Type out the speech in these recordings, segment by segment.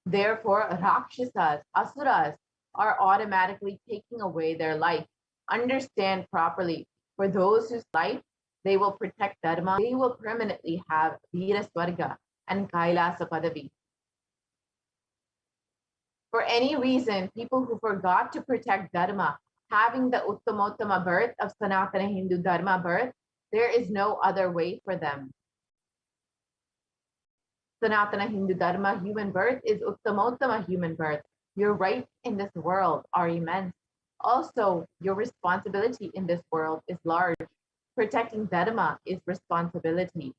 Therefore, Rakshasas, Asuras, are automatically taking away their life. Understand properly. For those whose life they will protect Dharma, they will permanently have Veera Swarga and Kailasa Padavi. For any reason, people who forgot to protect Dharma, having the Uttamottama birth of Sanatana Hindu Dharma birth, there is no other way for them. Sanatana Hindu Dharma human birth is Uttamottama human birth. Your rights in this world are immense. Also, your responsibility in this world is large. Protecting Dharma is responsibility.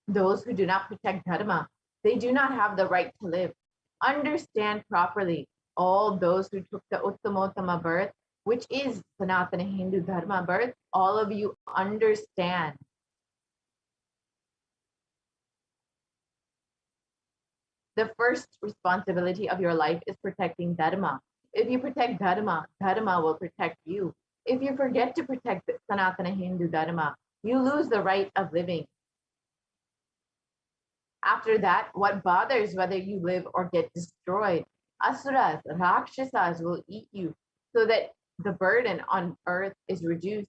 Those who do not protect Dharma, they do not have the right to live. Understand properly. All those who took the Uttamottama birth, which is Sanatana Hindu Dharma birth, all of you understand. The first responsibility of your life is protecting Dharma. If you protect Dharma, Dharma will protect you. If you forget to protect the Sanatana Hindu Dharma, you lose the right of living. After that, what bothers whether you live or get destroyed? Asuras, Rakshasas will eat you so that the burden on earth is reduced.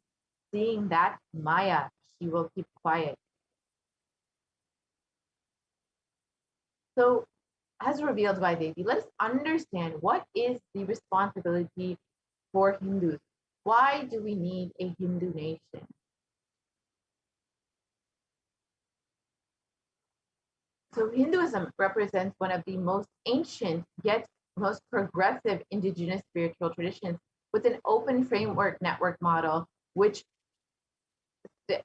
Seeing that Maya, she will keep quiet. So, as revealed by Devi, let us understand what is the responsibility for Hindus. Why do we need a Hindu nation? So Hinduism represents one of the most ancient yet most progressive indigenous spiritual traditions with an open framework network model, which that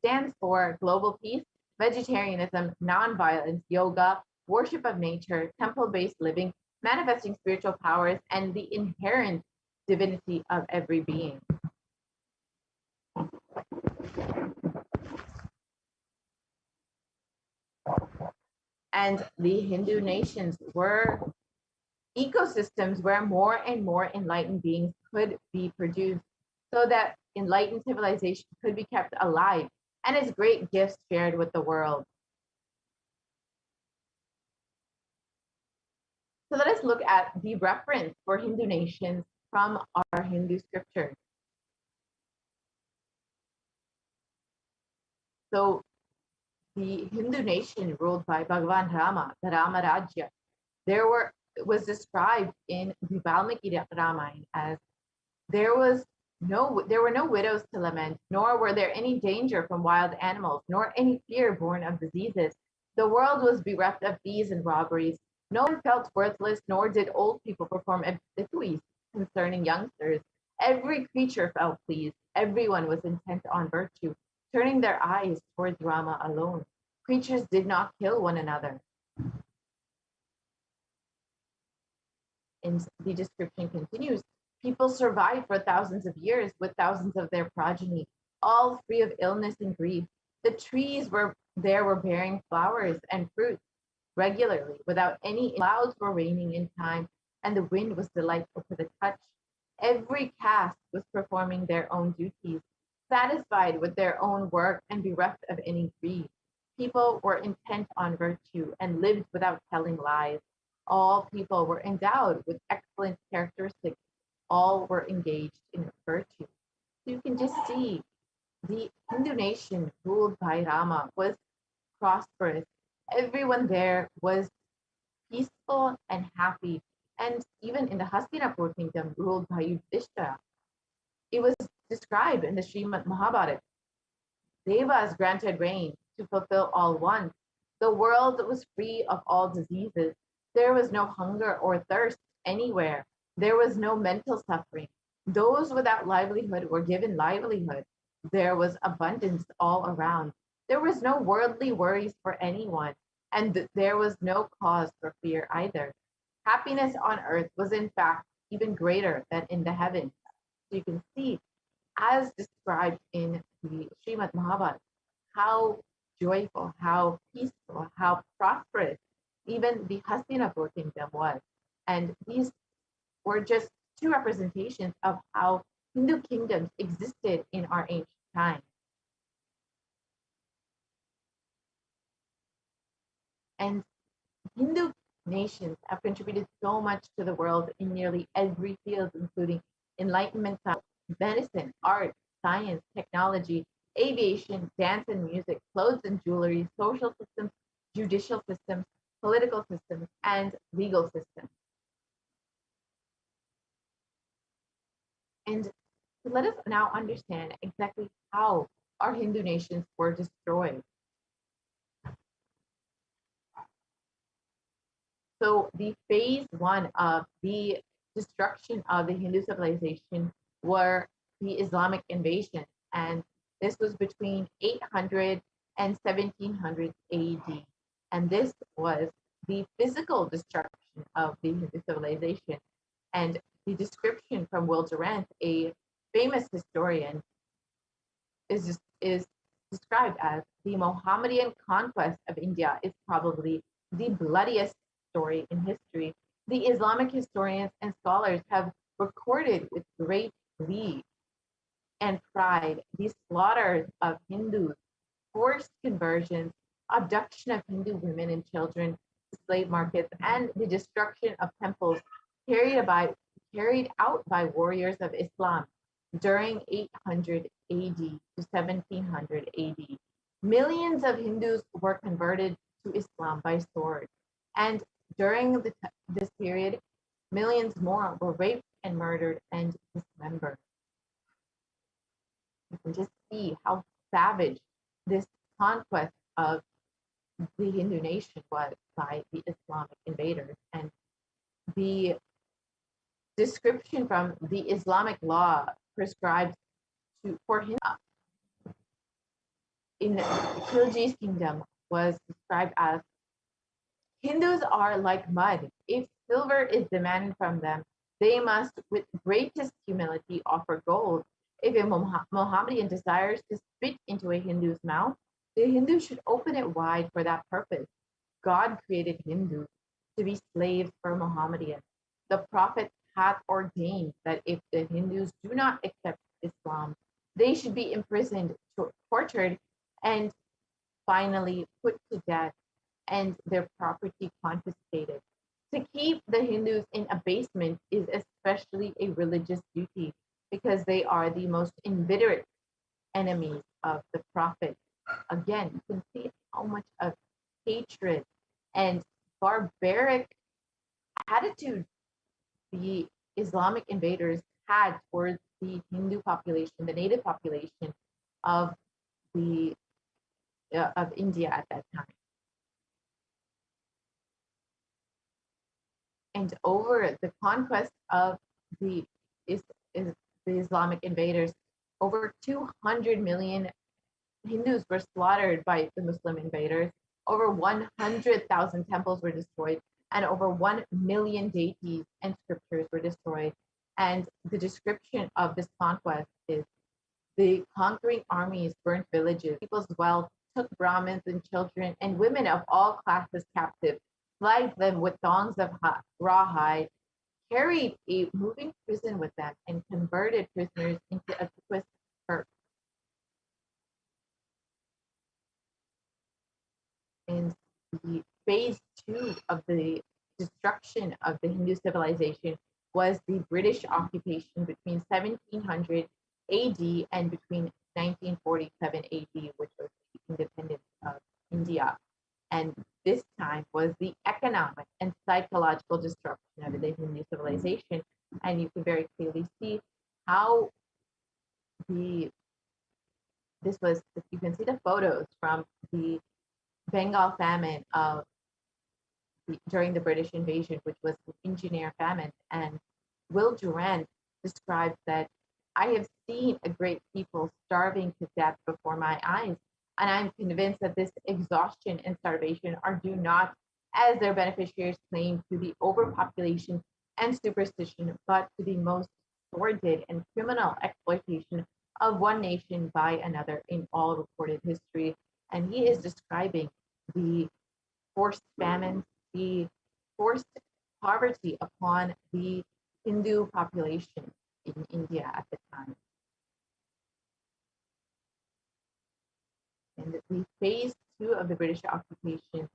stands for global peace, vegetarianism, nonviolence, yoga, worship of nature, temple-based living, manifesting spiritual powers, and the inherent divinity of every being. And the Hindu nations were ecosystems where more and more enlightened beings could be produced so that enlightened civilization could be kept alive and its great gifts shared with the world. So let us look at the reference for Hindu nations from our Hindu scriptures. So the Hindu nation ruled by Bhagavan Rama, the Rama Rajya, was described in the Valmiki Ramayana as there were no widows to lament, nor were there any danger from wild animals, nor any fear born of diseases. The world was bereft of thieves and robberies. No one felt worthless, nor did old people perform obsequies concerning youngsters. Every creature felt pleased. Everyone was intent on virtue, turning their eyes towards Rama alone. Creatures did not kill one another. And the description continues. People survived for thousands of years with thousands of their progeny, all free of illness and grief. The trees were bearing flowers and fruits regularly, without any clouds were raining in time, and the wind was delightful to the touch. Every caste was performing their own duties, satisfied with their own work and bereft of any greed. People were intent on virtue and lived without telling lies. All people were endowed with excellent characteristics. All were engaged in virtue. So you can just see the Hindu nation ruled by Rama was prosperous. Everyone there was peaceful and happy. And even in the Hastinapur kingdom ruled by Yudhishthira, it was described in the Srimad Mahabharata. Devas granted rain to fulfill all wants. The world was free of all diseases. There was no hunger or thirst anywhere. There was no mental suffering. Those without livelihood were given livelihood. There was abundance all around. There was no worldly worries for anyone, and there was no cause for fear either. Happiness on earth was in fact even greater than in the heavens. So you can see, as described in the Srimad Mahabharata, how joyful, how peaceful, how prosperous even the Hastinapur kingdom was. And these were just two representations of how Hindu kingdoms existed in our ancient times. And Hindu nations have contributed so much to the world in nearly every field, including enlightenment, medicine, art, science, technology, aviation, dance and music, clothes and jewelry, social systems, judicial systems, political systems, and legal systems. And let us now understand exactly how our Hindu nations were destroyed. So the phase one of the destruction of the Hindu civilization were the Islamic invasion, and this was between 800 and 1700 AD. And this was the physical destruction of the Hindu civilization. And the description from Will Durant, a famous historian, is described as the Mohammedan conquest of India is probably the bloodiest story in history. The Islamic historians and scholars have recorded with great glee and pride the slaughters of Hindus, forced conversions, abduction of Hindu women and children to slave markets, and the destruction of temples carried, by, carried out by warriors of Islam during 800 AD to 1700 AD. Millions of Hindus were converted to Islam by sword. And during this period, millions more were raped and murdered and dismembered. You can just see how savage this conquest of the Hindu nation was by the Islamic invaders. And the description from the Islamic law prescribes for Hindu in Khilji's kingdom was described as Hindus are like mud. If silver is demanded from them, they must, with greatest humility, offer gold. If a Mohammedan desires to spit into a Hindu's mouth, the Hindu should open it wide for that purpose. God created Hindus to be slaves for Mohammedans. The Prophet hath ordained that if the Hindus do not accept Islam, they should be imprisoned, tortured, and finally put to death and their property confiscated. To keep the Hindus in abasement is especially a religious duty because they are the most inveterate enemies of the Prophet. Again, you can see how much of hatred and barbaric attitude the Islamic invaders had towards the Hindu population, the native population of the of India at that time. And over the conquest of the the Islamic invaders, over 200 million Hindus were slaughtered by the Muslim invaders. Over 100,000 temples were destroyed, and over 1 million deities and scriptures were destroyed. And the description of this conquest is the conquering armies burnt villages, people's wealth, took Brahmins and children and women of all classes captive, flagged them with thongs of rawhide, carried a moving prison with them, and converted prisoners into a twist hurt. And the phase two of the destruction of the Hindu civilization was the British occupation between 1700 AD and between 1947 AD, which was the independence of India. And this time was the economic and psychological destruction of the Hindu civilization. And you can very clearly see how this was, you can see the photos from the Bengal famine of during the British invasion, which was the engineer famine. And Will Durant describes that I have seen a great people starving to death before my eyes, and I'm convinced that this exhaustion and starvation are due not, as their beneficiaries claim, to the overpopulation and superstition, but to the most sordid and criminal exploitation of one nation by another in all recorded history. And he is describing the forced famines, the forced poverty upon the Hindu population in India at the time. And the phase two of the British occupation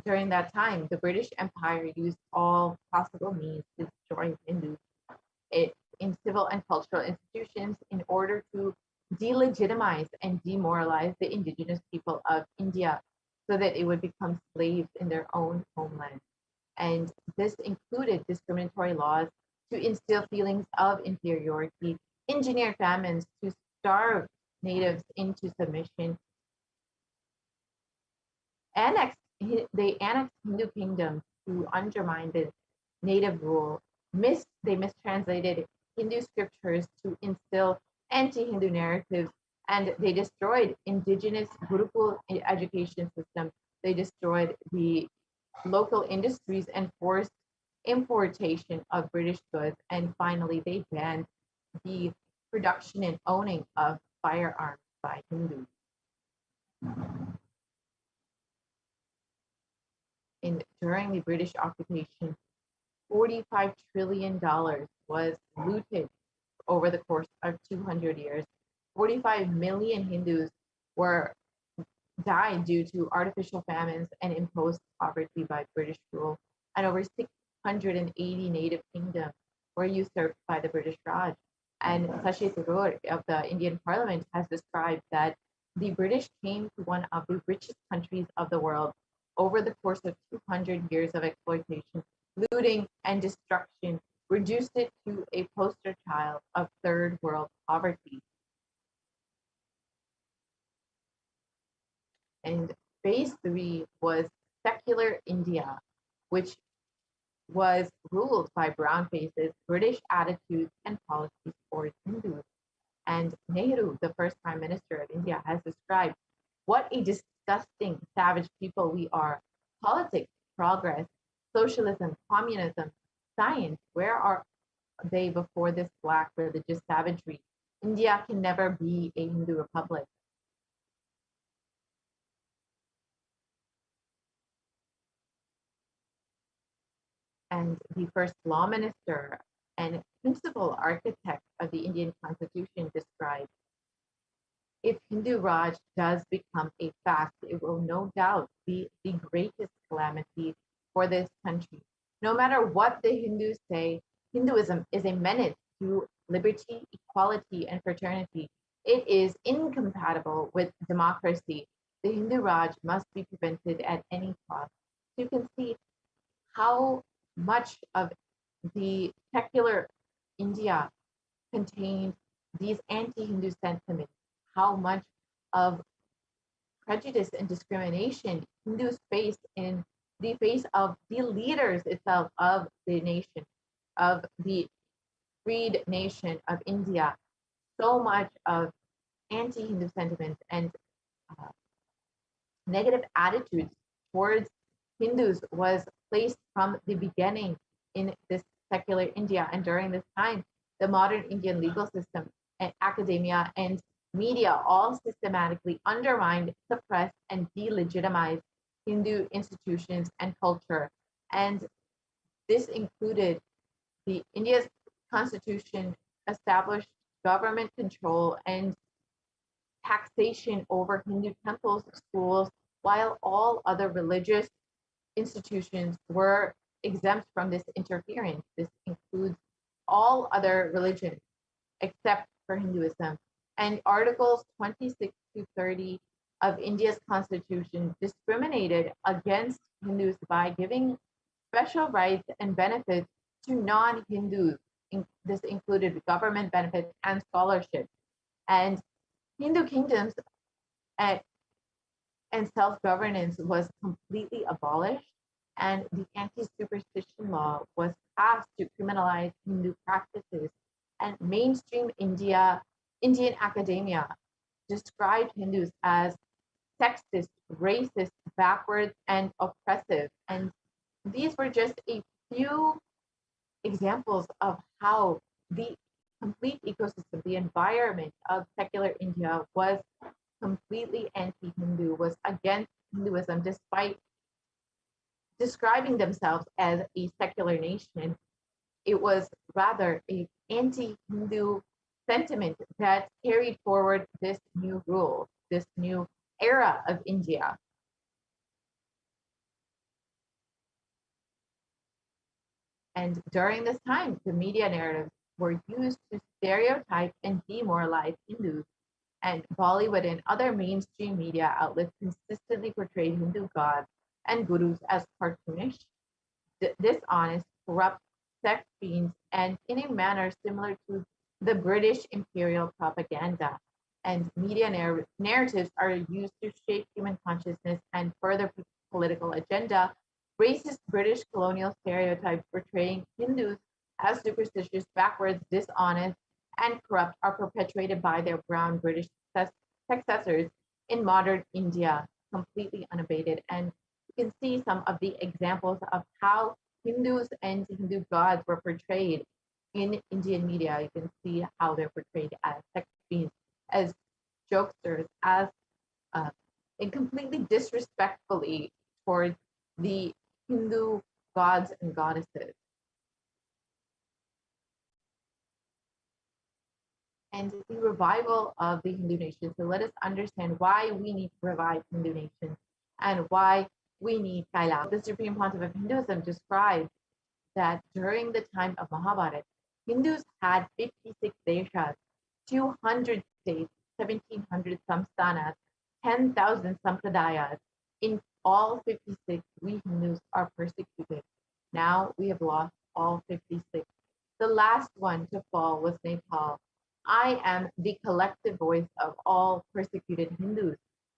During that time, the British Empire used all possible means to destroy Hindus it, in civil and cultural institutions in order to delegitimize and demoralize the indigenous people of India so that it would become slaves in their own homeland. And this included discriminatory laws to instill feelings of inferiority, engineered famines to starve natives into submission, annexed they annexed Hindu kingdoms to undermine the native rule. They mistranslated Hindu scriptures to instill anti-Hindu narratives, and they destroyed indigenous Gurukul education system. They destroyed the local industries and forced importation of British goods. And finally, they banned the production and owning of firearms by Hindus. During the British occupation, $45 trillion was looted over the course of 200 years. 45 million Hindus were died due to artificial famines and imposed poverty by British rule, and over 680 native kingdoms were usurped by the British Raj. And Sashi Tharoor of the Indian Parliament has described that the British came to one of the richest countries of the world over the course of 200 years of exploitation, looting, and destruction, reduced it to a poster child of third world poverty. And phase three was secular India, which was ruled by brown faces, British attitudes and policies towards Hindus. And Nehru, the first Prime Minister of India, has described what a disgusting, savage people we are. Politics, progress, socialism, communism, science, where are they before this black religious savagery? India can never be a Hindu republic. And the first law minister and principal architect of the Indian Constitution described, if Hindu Raj does become a fact, it will no doubt be the greatest calamity for this country. No matter what the Hindus say, Hinduism is a menace to liberty, equality, and fraternity. It is incompatible with democracy. The Hindu Raj must be prevented at any cost. You can see how much of the secular India contained these anti-Hindu sentiments, how much of prejudice and discrimination Hindus face in the face of the leaders itself of the nation, of the freed nation of India. So much of anti-Hindu sentiments and uh, negative attitudes towards Hindus was placed from the beginning in this secular India. And during this time, the modern Indian legal system and academia and media all systematically undermined, suppressed, and delegitimized Hindu institutions and culture. And this included the India's constitution established government control and taxation over Hindu temples, schools, while all other religious institutions were exempt from this interference. This includes all other religions except for Hinduism. And Articles 26 to 30 of India's constitution discriminated against Hindus by giving special rights and benefits to non-Hindus. This included government benefits and scholarships. And Hindu kingdoms and, and self-governance was completely abolished, and the anti-superstition law was passed to criminalize Hindu practices. And mainstream Indian academia described Hindus as sexist, racist, backwards, and oppressive. And these were just a few examples of how the complete ecosystem, the environment of secular India was completely anti-Hindu, was against Hinduism, despite describing themselves as a secular nation. It was rather an anti-Hindu sentiment that carried forward this new rule, this new era of India. And during this time, the media narratives were used to stereotype and demoralize Hindus, and Bollywood and other mainstream media outlets consistently portrayed Hindu gods and gurus as cartoonish, dishonest, corrupt sex fiends, and in a manner similar to the British imperial propaganda. And media narratives are used to shape human consciousness and further political agenda. Racist British colonial stereotypes portraying Hindus as superstitious, backwards, dishonest, and corrupt are perpetuated by their brown British successors in modern India, completely unabated. And you can see some of the examples of how Hindus and Hindu gods were portrayed in Indian media. You can see how they're portrayed as sex fiends, as jokesters, as uh, and completely disrespectfully towards the Hindu gods and goddesses. And the revival of the Hindu nation. So let us understand why we need to revive Hindu nation and why we need Kailasa. The Supreme Pontiff of Hinduism described that during the time of Mahabharata, Hindus had 56 deshas, 200 states, 1700 samsthanas, 10,000 sampradayas. In all 56, we Hindus are persecuted. Now we have lost all 56. The last one to fall was Nepal. I am the collective voice of all persecuted Hindus.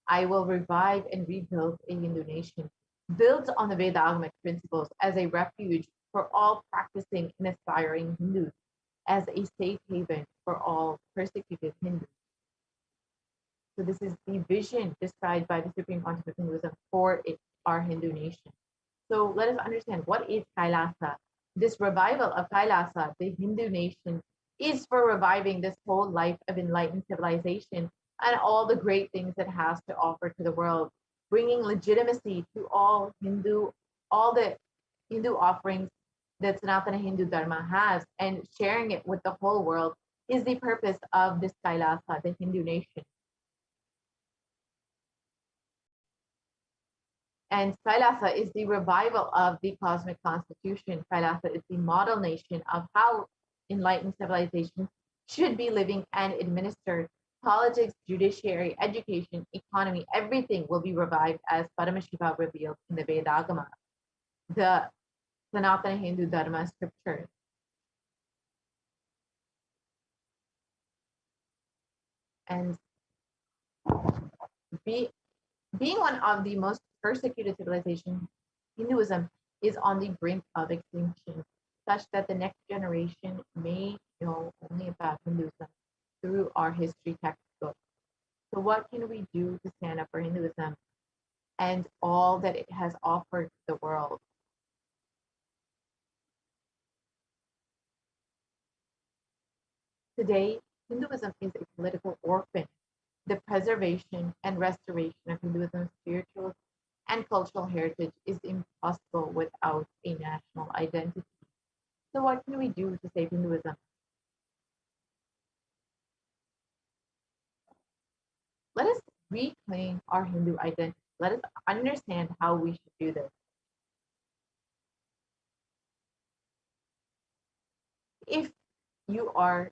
I will revive and rebuild a Hindu nation built on the Vedagamic principles as a refuge for all practicing and aspiring Hindus, as a safe haven for all persecuted Hindus. So this is the vision described by the Supreme Pontiff of Hinduism for our Hindu nation. So let us understand, what is Kailasa? This revival of Kailasa, the Hindu nation, is for reviving this whole life of enlightened civilization and all the great things it has to offer to the world, bringing legitimacy to all the Hindu offerings that Sanatana Hindu Dharma has, and sharing it with the whole world is the purpose of this Kailasa, the Hindu nation. And Kailasa is the revival of the cosmic constitution. Kailasa is the model nation of how enlightened civilization should be living and administered. Politics, judiciary, education, economy, everything will be revived as Paramashiva revealed in the Vedagama, the Sanatana Hindu Dharma scriptures. And being one of the most persecuted civilizations, Hinduism is on the brink of extinction, such that the next generation may know only about Hinduism through our history textbooks. So what can we do to stand up for Hinduism and all that it has offered to the world? Today, Hinduism is a political orphan. The preservation and restoration of Hinduism's spiritual and cultural heritage is impossible without a national identity. So what can we do to save Hinduism? Let us reclaim our Hindu identity. Let us understand how we should do this. If you are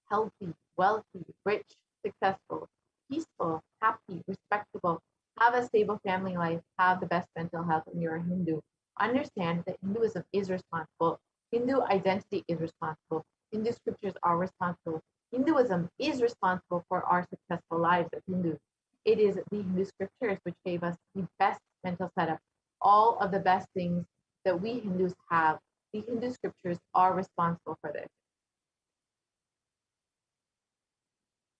healthy, wealthy, rich, successful, peaceful, happy, respectable, have a stable family life, have the best mental health, and you're a Hindu, understand that Hinduism is responsible. Hindu identity is responsible. Hindu scriptures are responsible. Hinduism is responsible for our successful lives as Hindus. It is the Hindu scriptures which gave us the best mental setup. All of the best things that we Hindus have, the Hindu scriptures are responsible for this.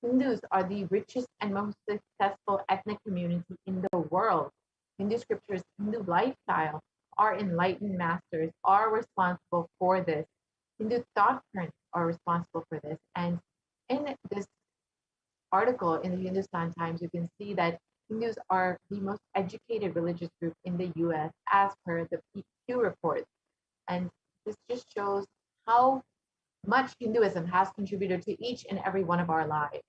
Hindus are the richest and most successful ethnic community in the world. Hindu scriptures, Hindu lifestyle, our enlightened masters are responsible for this. Hindu thought currents are responsible for this. And in this article in the Hindustan Times, you can see that Hindus are the most educated religious group in the US as per the Pew report. And this just shows how much Hinduism has contributed to each and every one of our lives.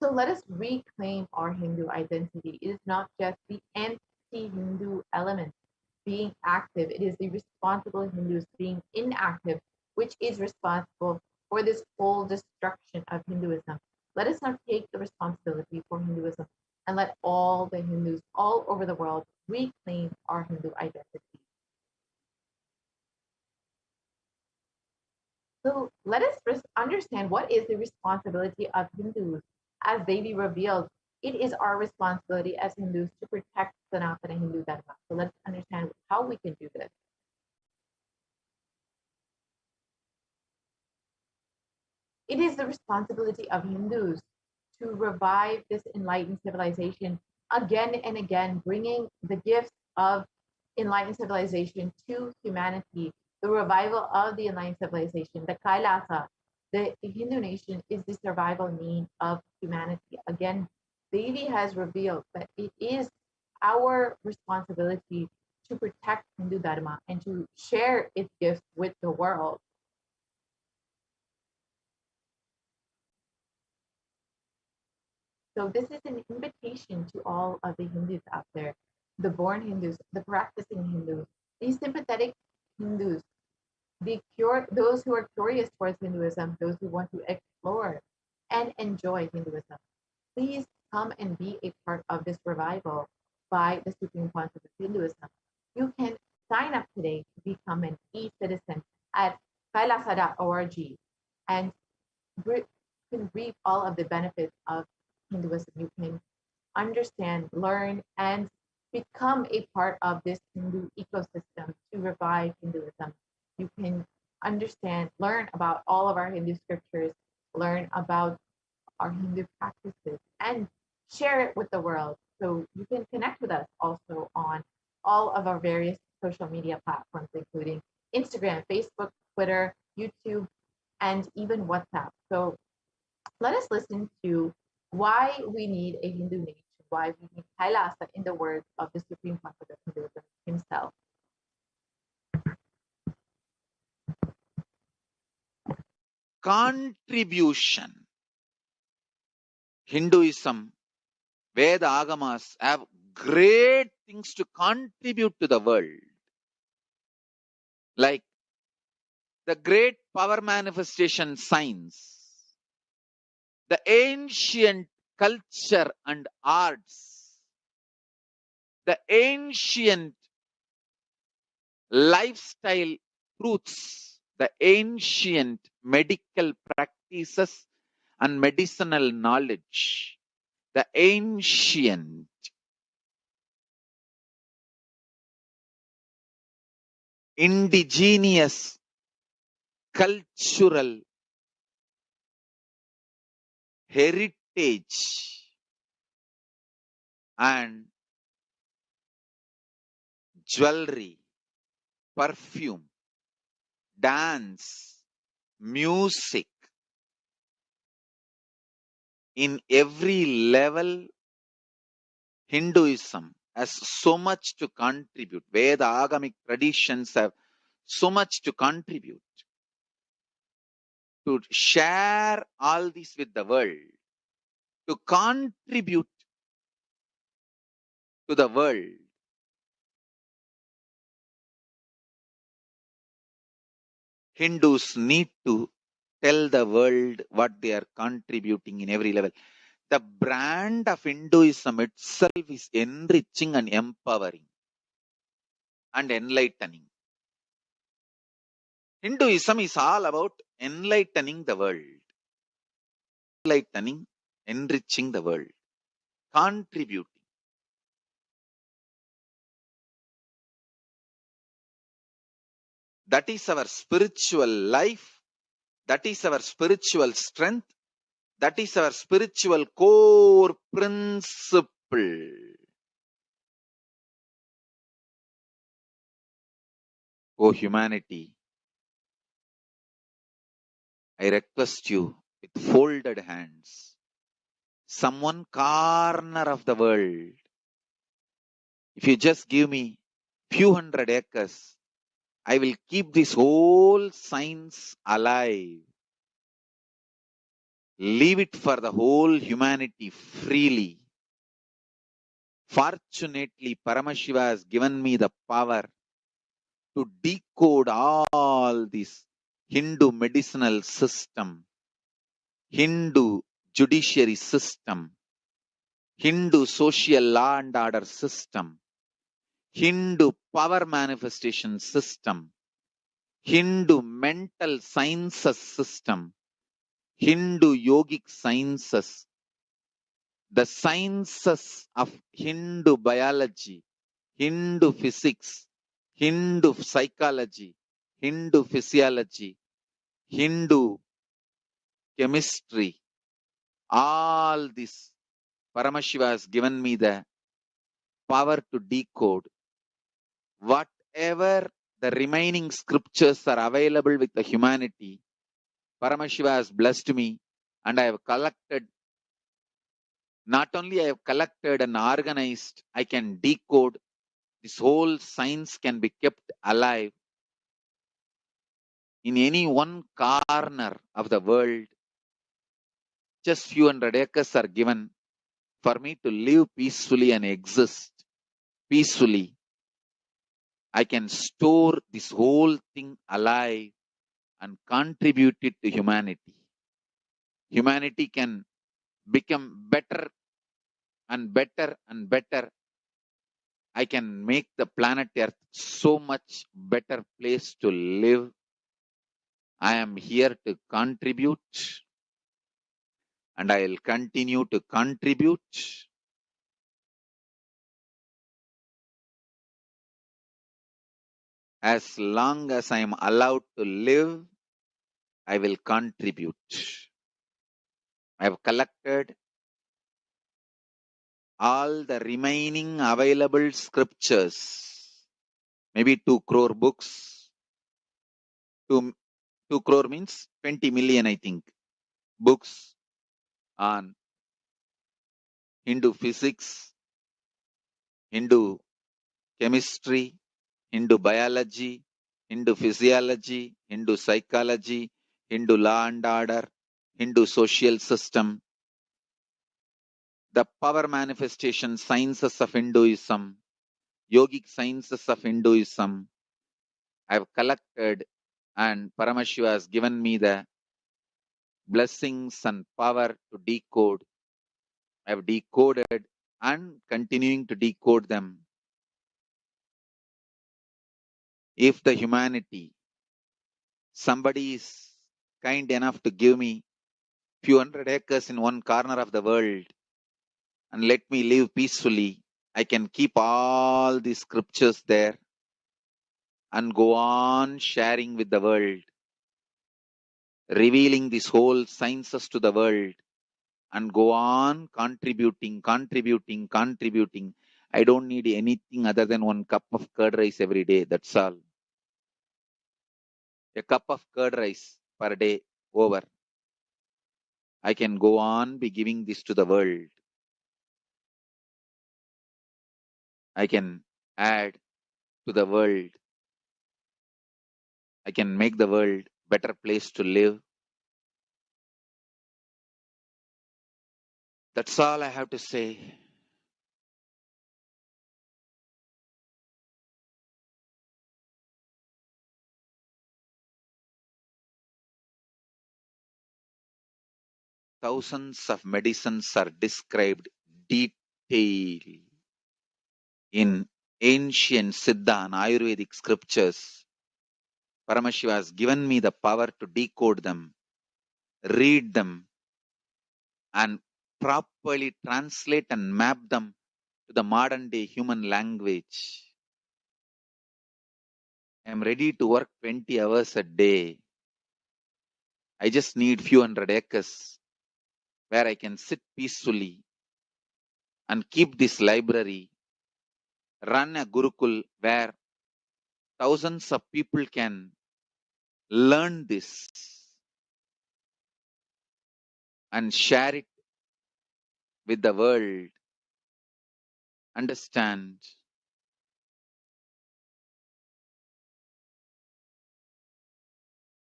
So let us reclaim our Hindu identity. It is not just the nth anti-Hindu element being active. It is the responsible Hindus being inactive, which is responsible for this whole destruction of Hinduism. Let us now take the responsibility for Hinduism and let all the Hindus all over the world reclaim our Hindu identity. So let us understand what is the responsibility of Hindus as they be revealed. It is our responsibility as Hindus to protect Sanatana Hindu Dharma. So let's understand how we can do this. It is the responsibility of Hindus to revive this enlightened civilization again and again, bringing the gifts of enlightened civilization to humanity. The revival of the enlightened civilization, the Kailasa, the Hindu nation is the survival need of humanity. Again, Devi has revealed that it is our responsibility to protect Hindu Dharma and to share its gifts with the world. So this is an invitation to all of the Hindus out there, the born Hindus, the practicing Hindus, these sympathetic Hindus, those who are curious towards Hinduism, those who want to explore and enjoy Hinduism. Please come and be a part of this revival by the Supreme Council of Hinduism. You can sign up today to become an e-citizen at kailasa.org and can reap all of the benefits of Hinduism. You can understand, learn, and become a part of this Hindu ecosystem to revive Hinduism. You can understand, learn about all of our Hindu scriptures, learn about our Hindu practices, and share it with the world. So you can connect with us also on all of our various social media platforms, including Instagram, Facebook, Twitter, YouTube, and even WhatsApp. So let us listen to why we need a Hindu nation, why we need Kailasa in the words of the Supreme Concord of Hinduism himself. Contribution. Hinduism, Veda Agamas have great things to contribute to the world. Like the great power manifestation science, the ancient culture and arts, the ancient lifestyle truths, the ancient medical practices and medicinal knowledge, the ancient indigenous cultural heritage and jewelry, perfume, dance, music. In every level, Hinduism has so much to contribute. Veda Agamic traditions have so much to contribute to share all this with the world, to contribute to the world. Hindus need to tell the world what they are contributing in every level. The brand of Hinduism itself is enriching and empowering and enlightening. Hinduism is all about enlightening the world, enlightening, enriching the world, contributing. That is our spiritual life. That is our spiritual strength. That is our spiritual core principle. O humanity, I request you with folded hands, some one corner of the world, if you just give me few hundred acres, I will keep this whole science alive. Leave it for the whole humanity freely. Fortunately, Paramashiva has given me the power to decode all this Hindu medicinal system, Hindu judiciary system, Hindu social law and order system, Hindu power manifestation system, Hindu mental sciences system, Hindu yogic sciences, the sciences of Hindu biology, Hindu physics, Hindu psychology, Hindu physiology, Hindu chemistry, all this Paramashiva has given me the power to decode whatever the remaining scriptures are available with the humanity. Paramashiva has blessed me, and I have collected, not only I have collected and organized, I can decode. This whole science can be kept alive in any one corner of the world. Just few hundred acres are given for me to live peacefully and exist peacefully. I can store this whole thing alive and contribute it to humanity. Humanity can become better and better and better. I can make the planet Earth so much better place to live. I am here to contribute, and I will continue to contribute as long as I am allowed to live. I will contribute. I have collected all the remaining available scriptures, maybe 2 crore books. 2 crore means 20 million, I think, books on Hindu physics, Hindu chemistry, Hindu biology, Hindu physiology, Hindu psychology, Hindu law and order, Hindu social system, the power manifestation sciences of Hinduism, yogic sciences of Hinduism. I have collected, and Paramashiva has given me the blessings and power to decode. I have decoded and continuing to decode them. If the humanity, somebody is kind enough to give me few hundred acres in one corner of the world and let me live peacefully, I can keep all these scriptures there and go on sharing with the world, revealing these whole sciences to the world, and go on contributing. I don't need anything other than one cup of curd rice every day. That's all. A cup of curd rice per day over. I can go on be giving this to the world. I can add to the world. I can make the world better place to live. That's all I have to say. Thousands of medicines are described detail in ancient Siddha and Ayurvedic scriptures. Paramashiva has given me the power to decode them, read them, and properly translate and map them to the modern day human language. I am ready to work 20 hours a day. I just need few hundred acres where I can sit peacefully and keep this library, run a Gurukul where thousands of people can learn this and share it with the world, understand.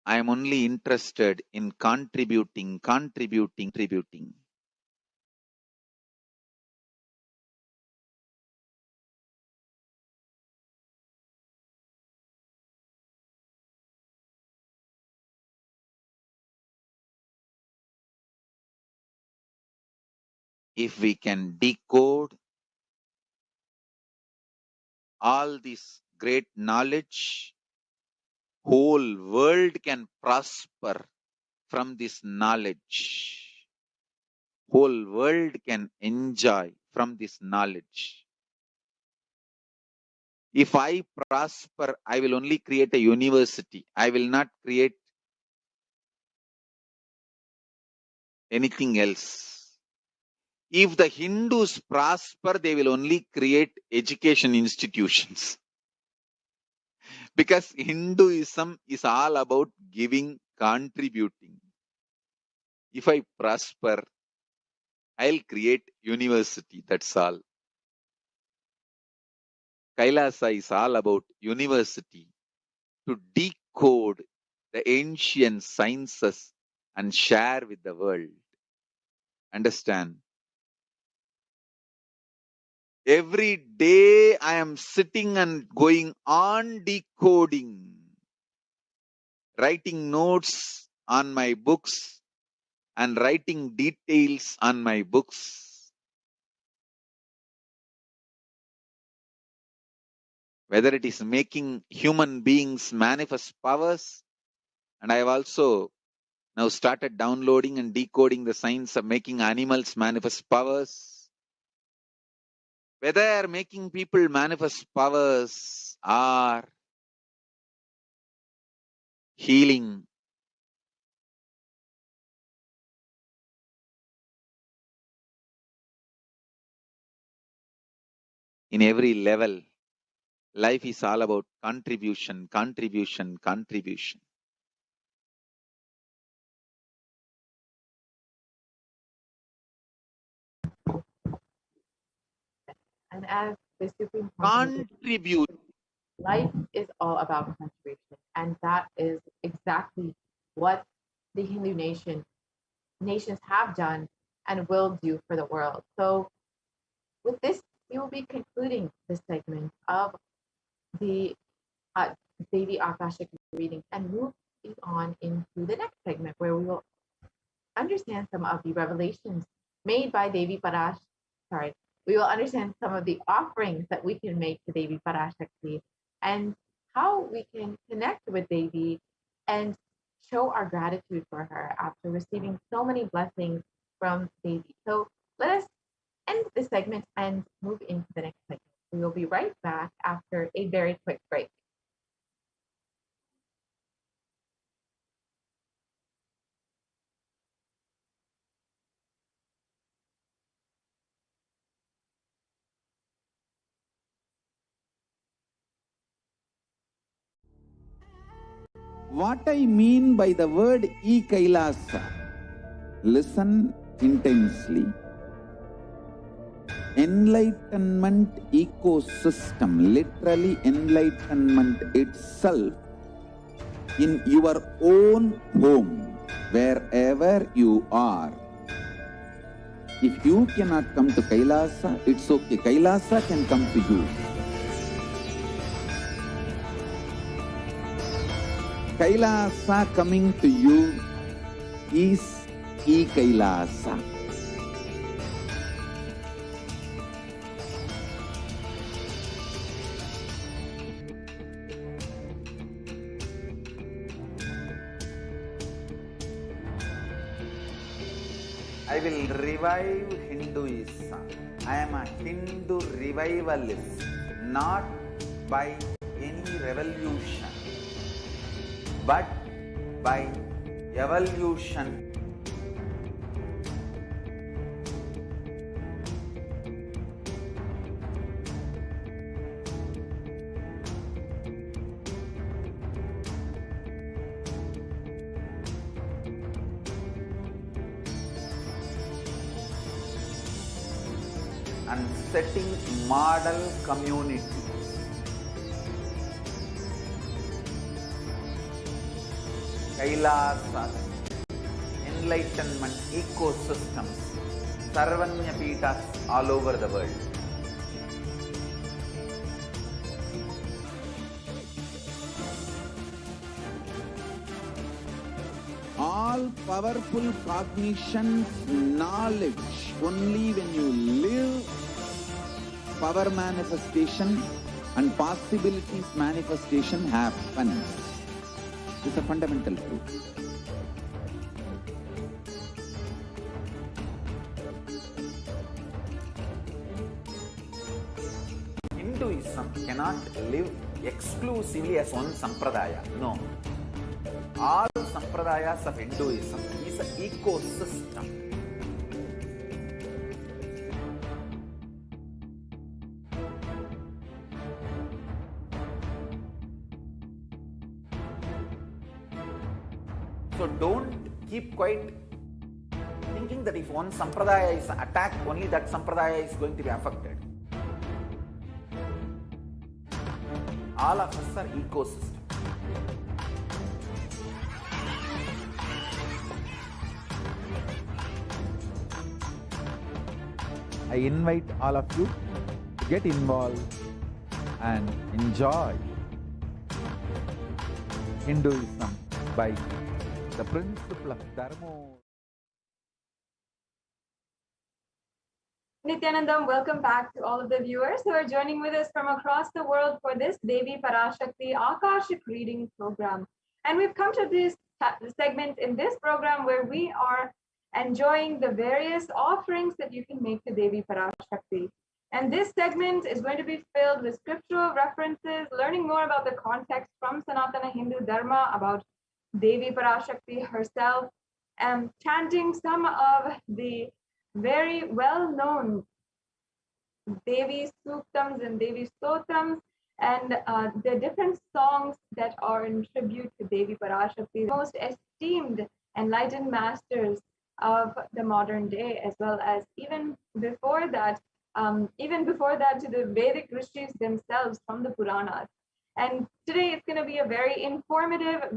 I am only interested in contributing. if we can decode all this great knowledge, whole world can prosper from this knowledge. Whole world can enjoy from this knowledge. If I prosper, I will only create a university. I will not create anything else. If the Hindus prosper, they will only create education institutions. Because Hinduism is all about giving, contributing. If I prosper, I'll create university. That's all. Kailasa is all about university to decode the ancient sciences and share with the world. Understand? Every day I am sitting and going on decoding, writing notes on my books and writing details on my books. Whether it is making human beings manifest powers, and I have also now started downloading and decoding the science of making animals manifest powers. Whether making people manifest powers or healing, in every level, life is all about contribution, contribution, contribution. And as the Supreme Contribute. life is all about contribution, and that is exactly what the Hindu nations have done and will do for the world. So, with this, we will be concluding this segment of the Devi Akashic reading and move on into the next segment where we will understand some of the revelations made by Devi Parash. Sorry, we will understand some of the offerings that we can make to Devi Parashakti and how we can connect with Devi and show our gratitude for her after receiving so many blessings from Devi. So let us end this segment and move into the next segment. We will be right back after a very quick break. What I mean by the word Kailasa, listen intensely. Enlightenment ecosystem, literally enlightenment itself, in your own home, wherever you are. If you cannot come to Kailasa, it's okay. Kailasa can come to you. Kailasa coming to you is Kailasa. I will revive Hinduism. I am a Hindu revivalist, not by any revolution, but by evolution. And setting model communities. Kailasa, enlightenment ecosystems, Sarvanya Pitas all over the world. All all powerful cognition, knowledge. Only when you live, power manifestation and possibilities manifestation happens. This is a fundamental truth. Hinduism cannot live exclusively as one sampradaya. No. All sampradayas of Hinduism is an ecosystem. So don't keep quiet thinking that if one sampradaya is attacked, only that sampradaya is going to be affected. All of us are ecosystem. I invite all of you to get involved and enjoy Hinduism by the principle of Dharma. Nityanandam, welcome back to all of the viewers who are joining with us from across the world for this Devi Parashakti Akashic reading program. And we've come to this segment in this program where we are enjoying the various offerings that you can make to Devi Parashakti. And this segment is going to be filled with scriptural references, learning more about the context from Sanatana Hindu Dharma, about Devi Parashakti herself, and chanting some of the very well-known Devi Suktams and Devi Stotrams, and the different songs that are in tribute to Devi Parashakti, the most esteemed enlightened masters of the modern day, as well as even before that to the Vedic rishis themselves from the Puranas. And today it's going to be a very informative,